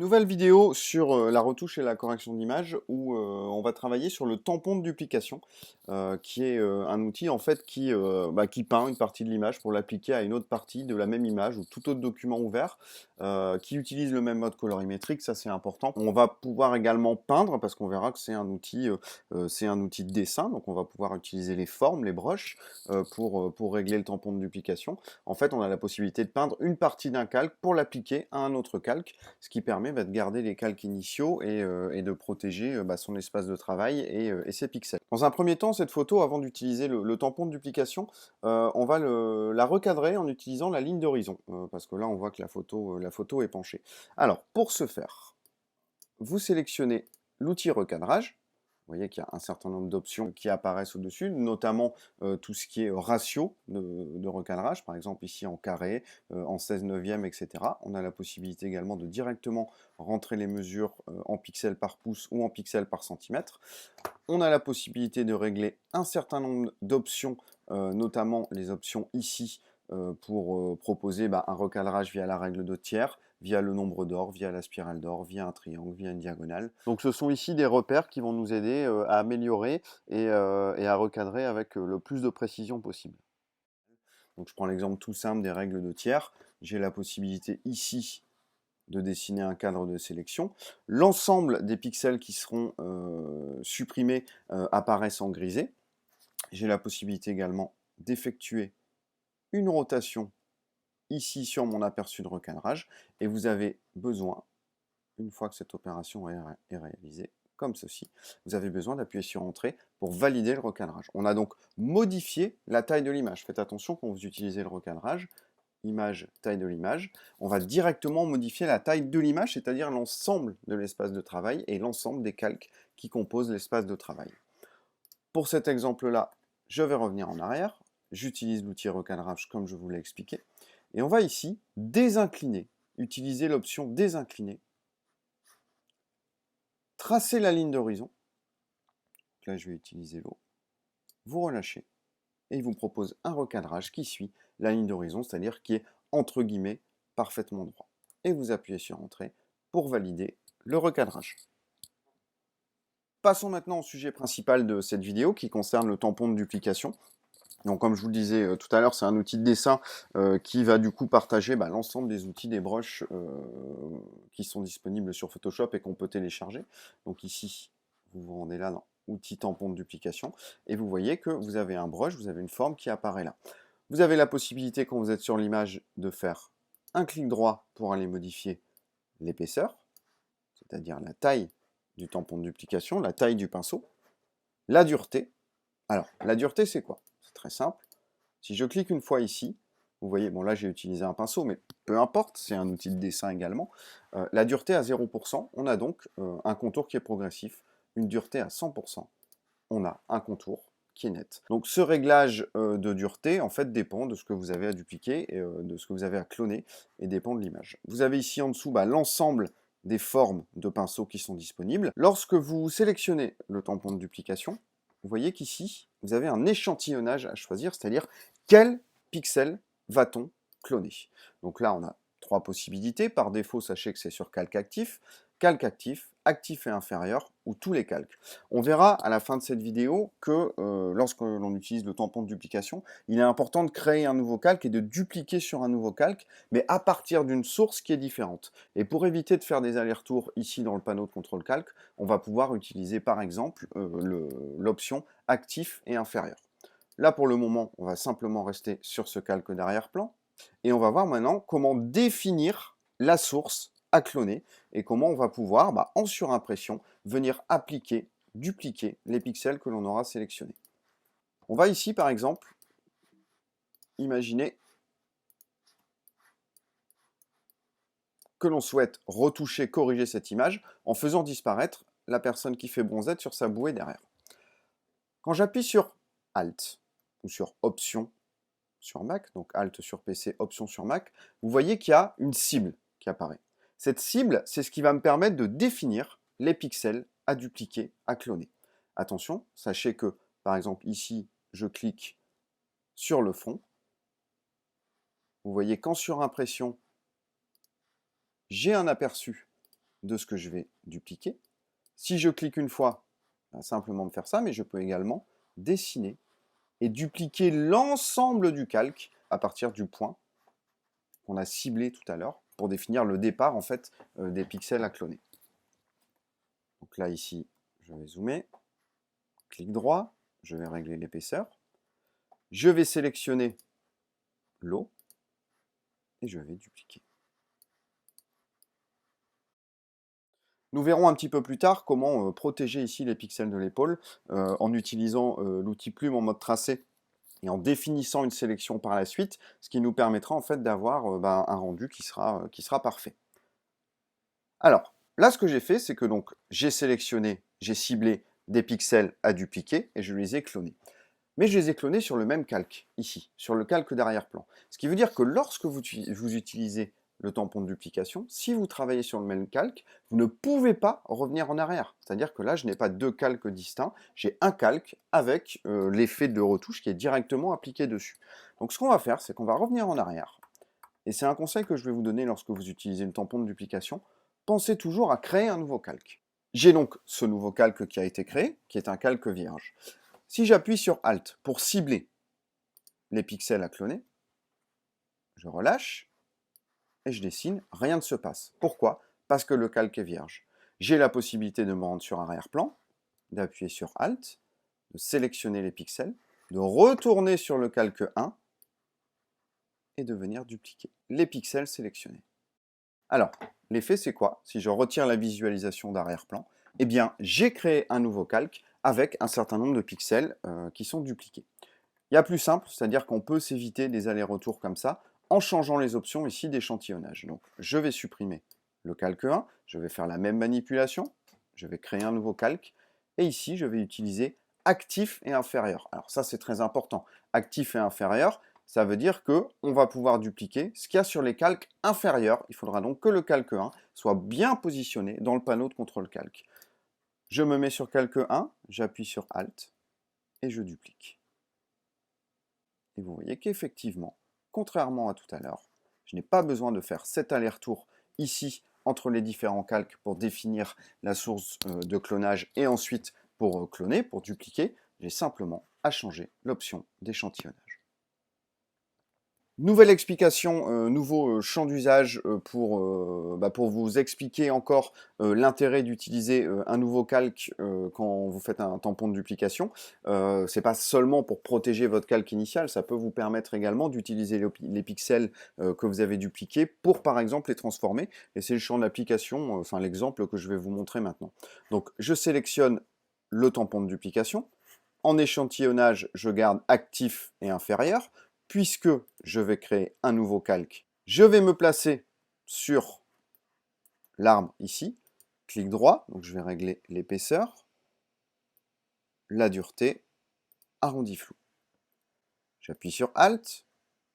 Nouvelle vidéo sur la retouche et la correction d'image où on va travailler sur le tampon de duplication, qui est un outil en fait qui peint une partie de l'image pour l'appliquer à une autre partie de la même image ou tout autre document ouvert, qui utilise le même mode colorimétrique, ça c'est important. On va pouvoir également peindre parce qu'on verra que c'est un outil de dessin, donc on va pouvoir utiliser les formes, les brushes, pour régler le tampon de duplication. En fait, on a la possibilité de peindre une partie d'un calque pour l'appliquer à un autre calque, ce qui permet de garder les calques initiaux et de protéger son espace de travail et ses pixels. Dans un premier temps, cette photo, avant d'utiliser le tampon de duplication, on va la recadrer en utilisant la ligne d'horizon, parce que là, on voit que la photo est penchée. Alors, pour ce faire, vous sélectionnez l'outil recadrage. Vous voyez qu'il y a un certain nombre d'options qui apparaissent au-dessus, notamment tout ce qui est ratio de recadrage, par exemple ici en carré, en 16 neuvième, etc. On a la possibilité également de directement rentrer les mesures en pixels par pouce ou en pixels par centimètre. On a la possibilité de régler un certain nombre d'options, notamment les options ici, pour proposer un recadrage via la règle de tiers, via le nombre d'or, via la spirale d'or, via un triangle, via une diagonale. Donc ce sont ici des repères qui vont nous aider à améliorer et à recadrer avec le plus de précision possible. Donc je prends l'exemple tout simple des règles de tiers. J'ai la possibilité ici de dessiner un cadre de sélection. L'ensemble des pixels qui seront supprimés apparaissent en grisé. J'ai la possibilité également d'effectuer une rotation ici sur mon aperçu de recadrage, et vous avez besoin, une fois que cette opération est réalisée, comme ceci, vous avez besoin d'appuyer sur Entrée pour valider le recadrage. On a donc modifié la taille de l'image. Faites attention quand vous utilisez le recadrage, image, taille de l'image, on va directement modifier la taille de l'image, c'est-à-dire l'ensemble de l'espace de travail et l'ensemble des calques qui composent l'espace de travail. Pour cet exemple-là, je vais revenir en arrière, j'utilise l'outil recadrage comme je vous l'ai expliqué, et on va ici désincliner, utiliser l'option désincliner, tracer la ligne d'horizon, là je vais utiliser l'eau, vous relâchez, et il vous propose un recadrage qui suit la ligne d'horizon, c'est-à-dire qui est entre guillemets parfaitement droit. Et vous appuyez sur Entrée pour valider le recadrage. Passons maintenant au sujet principal de cette vidéo qui concerne le tampon de duplication. Donc comme je vous le disais tout à l'heure, c'est un outil de dessin qui va du coup partager l'ensemble des outils, des brushes qui sont disponibles sur Photoshop et qu'on peut télécharger. Donc ici, vous vous rendez là dans Outils tampon de duplication et vous voyez que vous avez un brush, vous avez une forme qui apparaît là. Vous avez la possibilité quand vous êtes sur l'image de faire un clic droit pour aller modifier l'épaisseur, c'est-à-dire la taille du tampon de duplication, la taille du pinceau, la dureté. Alors, la dureté, c'est quoi? C'est très simple. Si je clique une fois ici, vous voyez, bon là j'ai utilisé un pinceau, mais peu importe, c'est un outil de dessin également. La dureté à 0%, on a donc un contour qui est progressif. Une dureté à 100%, on a un contour qui est net. Donc ce réglage de dureté, en fait, dépend de ce que vous avez à dupliquer, et, de ce que vous avez à cloner, et dépend de l'image. Vous avez ici en dessous l'ensemble des formes de pinceaux qui sont disponibles. Lorsque vous sélectionnez le tampon de duplication, vous voyez qu'ici, vous avez un échantillonnage à choisir, c'est-à-dire quel pixel va-t-on cloner. Donc là, on a trois possibilités. Par défaut, sachez que c'est sur calque actif, actif et inférieur, ou tous les calques. On verra à la fin de cette vidéo que lorsque l'on utilise le tampon de duplication, il est important de créer un nouveau calque et de dupliquer sur un nouveau calque, mais à partir d'une source qui est différente. Et pour éviter de faire des allers-retours ici dans le panneau de contrôle calque, on va pouvoir utiliser par exemple l'option actif et inférieur. Là pour le moment, on va simplement rester sur ce calque d'arrière-plan, et on va voir maintenant comment définir la source à cloner et comment on va pouvoir, en surimpression, venir appliquer, dupliquer les pixels que l'on aura sélectionnés. On va ici, par exemple, imaginer que l'on souhaite retoucher, corriger cette image en faisant disparaître la personne qui fait bronzette sur sa bouée derrière. Quand j'appuie sur Alt ou sur Option sur Mac, donc Alt sur PC, Option sur Mac, vous voyez qu'il y a une cible qui apparaît. Cette cible, c'est ce qui va me permettre de définir les pixels à dupliquer, à cloner. Attention, sachez que, par exemple, ici, je clique sur le fond. Vous voyez qu'en surimpression, j'ai un aperçu de ce que je vais dupliquer. Si je clique une fois, va simplement me faire ça, mais je peux également dessiner et dupliquer l'ensemble du calque à partir du point qu'on a ciblé tout à l'heure pour définir le départ en fait des pixels à cloner. Donc là ici, je vais zoomer, clic droit, je vais régler l'épaisseur, je vais sélectionner l'eau et je vais dupliquer. Nous verrons un petit peu plus tard comment protéger ici les pixels de l'épaule en utilisant l'outil plume en mode tracé et en définissant une sélection par la suite, ce qui nous permettra en fait d'avoir un rendu qui sera parfait. Alors, là ce que j'ai fait, c'est que donc j'ai sélectionné, j'ai ciblé des pixels à dupliquer et je les ai clonés. Mais je les ai clonés sur le même calque, ici, sur le calque d'arrière-plan. Ce qui veut dire que lorsque vous utilisez le tampon de duplication, si vous travaillez sur le même calque, vous ne pouvez pas revenir en arrière. C'est-à-dire que là, je n'ai pas deux calques distincts, j'ai un calque avec l'effet de retouche qui est directement appliqué dessus. Donc ce qu'on va faire, c'est qu'on va revenir en arrière. Et c'est un conseil que je vais vous donner lorsque vous utilisez le tampon de duplication. Pensez toujours à créer un nouveau calque. J'ai donc ce nouveau calque qui a été créé, qui est un calque vierge. Si j'appuie sur Alt pour cibler les pixels à cloner, je relâche et je dessine, rien ne se passe. Pourquoi? Parce que le calque est vierge. J'ai la possibilité de me rendre sur arrière-plan, d'appuyer sur Alt, de sélectionner les pixels, de retourner sur le calque 1 et de venir dupliquer les pixels sélectionnés. Alors, l'effet c'est quoi? Si je retire la visualisation d'arrière-plan, eh bien j'ai créé un nouveau calque avec un certain nombre de pixels qui sont dupliqués. Il y a plus simple, c'est-à-dire qu'on peut s'éviter des allers-retours comme ça en changeant les options ici d'échantillonnage. Donc je vais supprimer le calque 1, je vais faire la même manipulation, je vais créer un nouveau calque, et ici je vais utiliser actif et inférieur. Alors ça c'est très important, actif et inférieur, ça veut dire qu'on va pouvoir dupliquer ce qu'il y a sur les calques inférieurs. Il faudra donc que le calque 1 soit bien positionné dans le panneau de contrôle calque. Je me mets sur calque 1, j'appuie sur Alt et je duplique. Et vous voyez qu'effectivement, contrairement à tout à l'heure, je n'ai pas besoin de faire cet aller-retour ici entre les différents calques pour définir la source de clonage et ensuite pour cloner, pour dupliquer. J'ai simplement à changer l'option d'échantillonnage. Nouvelle explication, nouveau champ d'usage pour vous expliquer encore l'intérêt d'utiliser un nouveau calque quand vous faites un tampon de duplication. C'est pas seulement pour protéger votre calque initial, ça peut vous permettre également d'utiliser les pixels que vous avez dupliqués pour par exemple les transformer. Et c'est le champ d'application, enfin l'exemple que je vais vous montrer maintenant. Donc je sélectionne le tampon de duplication. En échantillonnage, je garde actif et inférieur. Puisque je vais créer un nouveau calque, je vais me placer sur l'arbre ici, clic droit, donc je vais régler l'épaisseur, la dureté, arrondi flou. J'appuie sur Alt,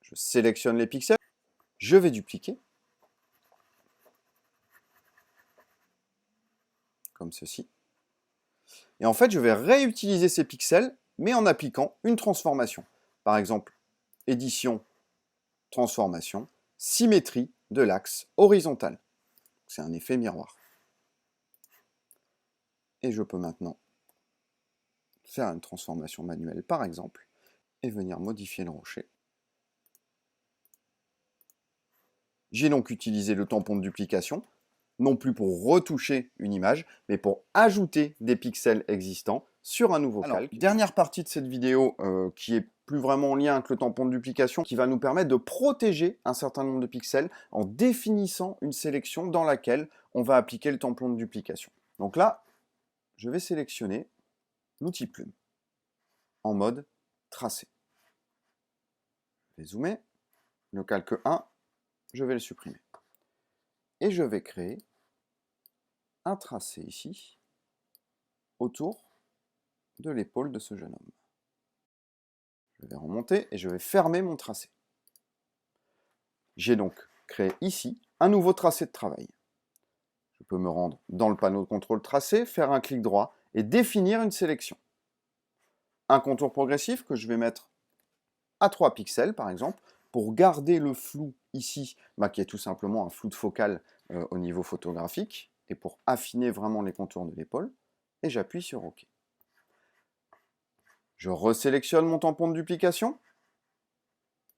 je sélectionne les pixels, je vais dupliquer, comme ceci. Et en fait, je vais réutiliser ces pixels, mais en appliquant une transformation. Par exemple, édition, transformation, symétrie de l'axe horizontal. C'est un effet miroir. Et je peux maintenant faire une transformation manuelle par exemple, et venir modifier le rocher. J'ai donc utilisé le tampon de duplication, non plus pour retoucher une image, mais pour ajouter des pixels existants sur un nouveau calque. Dernière partie de cette vidéo qui est plus vraiment en lien avec le tampon de duplication, qui va nous permettre de protéger un certain nombre de pixels en définissant une sélection dans laquelle on va appliquer le tampon de duplication. Donc là, je vais sélectionner l'outil plume en mode tracé. Je vais zoomer, le calque 1, je vais le supprimer. Et je vais créer un tracé ici, autour de l'épaule de ce jeune homme. Je vais remonter et je vais fermer mon tracé. J'ai donc créé ici un nouveau tracé de travail. Je peux me rendre dans le panneau de contrôle tracé, faire un clic droit et définir une sélection. Un contour progressif que je vais mettre à 3 pixels par exemple, pour garder le flou ici, qui est tout simplement un flou de focale au niveau photographique. et pour affiner vraiment les contours de l'épaule, et j'appuie sur OK. Je resélectionne mon tampon de duplication.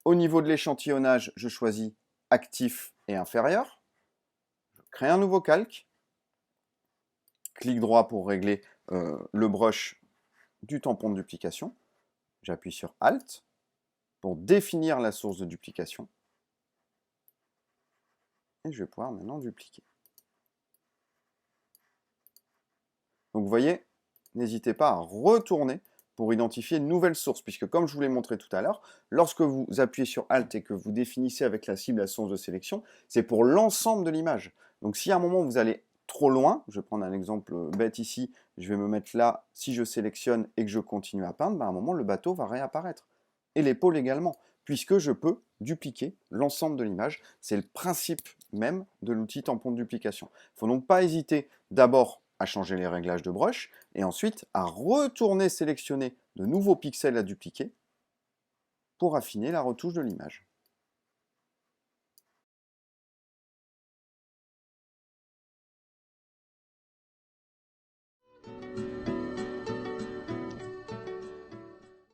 Au niveau de l'échantillonnage, je choisis actif et inférieur. Je crée un nouveau calque. Clic droit pour régler le brush du tampon de duplication. J'appuie sur Alt pour définir la source de duplication. Et je vais pouvoir maintenant dupliquer. Donc vous voyez, n'hésitez pas à retourner pour identifier une nouvelle source, puisque comme je vous l'ai montré tout à l'heure, lorsque vous appuyez sur Alt et que vous définissez avec la cible la source de sélection, c'est pour l'ensemble de l'image. Donc si à un moment vous allez trop loin, je vais prendre un exemple bête ici, je vais me mettre là, si je sélectionne et que je continue à peindre, à un moment le bateau va réapparaître. Et l'épaule également, puisque je peux dupliquer l'ensemble de l'image. C'est le principe même de l'outil tampon de duplication. Il ne faut donc pas hésiter d'abord à changer les réglages de brush, et ensuite à retourner sélectionner de nouveaux pixels à dupliquer pour affiner la retouche de l'image.